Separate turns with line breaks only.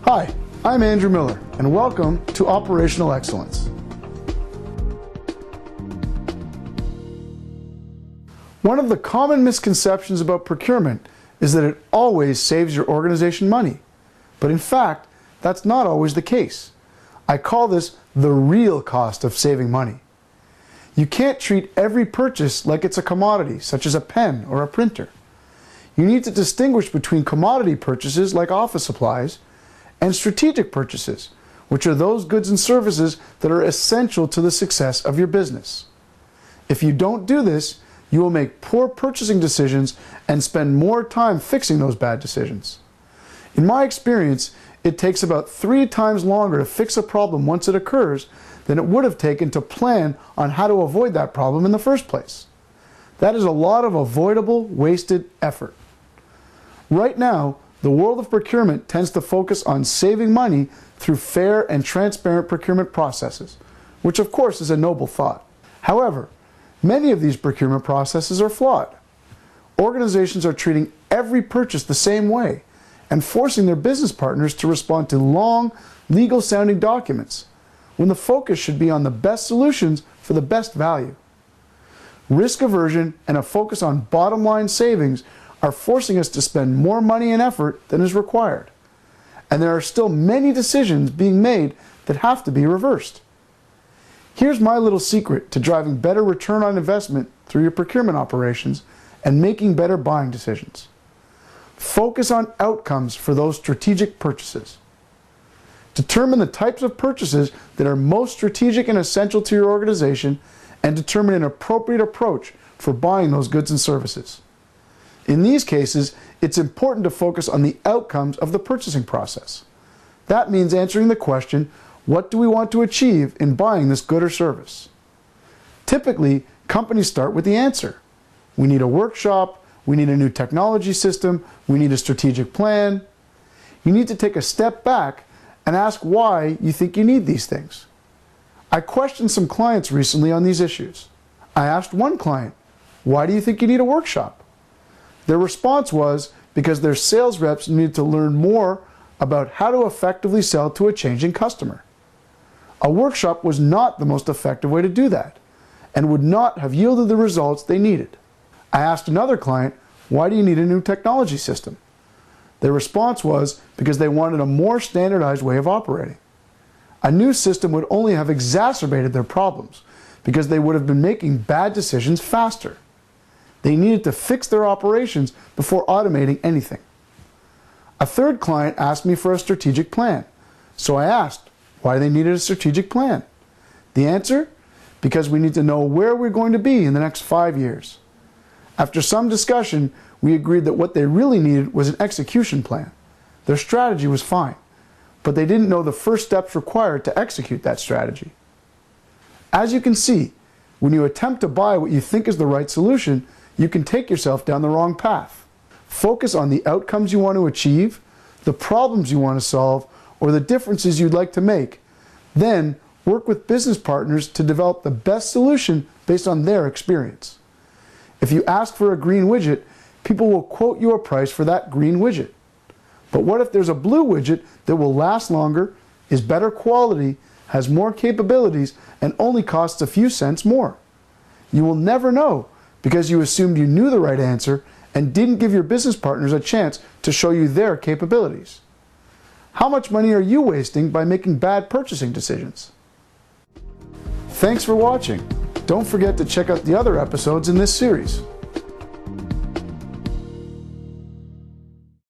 Hi, I'm Andrew Miller, and welcome to Operational Excellence. One of the common misconceptions about procurement is that it always saves your organization money. But in fact, that's not always the case. I call this the real cost of saving money. You can't treat every purchase like it's a commodity, such as a pen or a printer. You need to distinguish between commodity purchases like office supplies and strategic purchases, which are those goods and services that are essential to the success of your business. If you don't do this, you will make poor purchasing decisions and spend more time fixing those bad decisions. In my experience, it takes about 3 times longer to fix a problem once it occurs than it would have taken to plan on how to avoid that problem in the first place. That is a lot of avoidable, wasted effort. Right now, the world of procurement tends to focus on saving money through fair and transparent procurement processes, which of course is a noble thought. However, many of these procurement processes are flawed. Organizations are treating every purchase the same way and forcing their business partners to respond to long, legal-sounding documents, when the focus should be on the best solutions for the best value. Risk aversion and a focus on bottom-line savings are forcing us to spend more money and effort than is required. And there are still many decisions being made that have to be reversed. Here's my little secret to driving better return on investment through your procurement operations and making better buying decisions. Focus on outcomes for those strategic purchases. Determine the types of purchases that are most strategic and essential to your organization and determine an appropriate approach for buying those goods and services. In these cases, it's important to focus on the outcomes of the purchasing process. That means answering the question, what do we want to achieve in buying this good or service? Typically, companies start with the answer. We need a workshop, we need a new technology system, we need a strategic plan. You need to take a step back and ask why you think you need these things. I questioned some clients recently on these issues. I asked one client, why do you think you need a workshop? Their response was because their sales reps needed to learn more about how to effectively sell to a changing customer. A workshop was not the most effective way to do that and would not have yielded the results they needed. I asked another client, why do you need a new technology system? Their response was because they wanted a more standardized way of operating. A new system would only have exacerbated their problems because they would have been making bad decisions faster. They needed to fix their operations before automating anything. A third client asked me for a strategic plan, so I asked why they needed a strategic plan. The answer? Because we need to know where we're going to be in the next 5 years. After some discussion, we agreed that what they really needed was an execution plan. Their strategy was fine, but they didn't know the first steps required to execute that strategy. As you can see, when you attempt to buy what you think is the right solution, you can take yourself down the wrong path. Focus on the outcomes you want to achieve, the problems you want to solve, or the differences you'd like to make. Then, work with business partners to develop the best solution based on their experience. If you ask for a green widget, people will quote you a price for that green widget. But what if there's a blue widget that will last longer, is better quality, has more capabilities, and only costs a few cents more? You will never know because you assumed you knew the right answer and didn't give your business partners a chance to show you their capabilities. How much money are you wasting by making bad purchasing decisions? Thanks for watching. Don't forget to check out the other episodes in this series.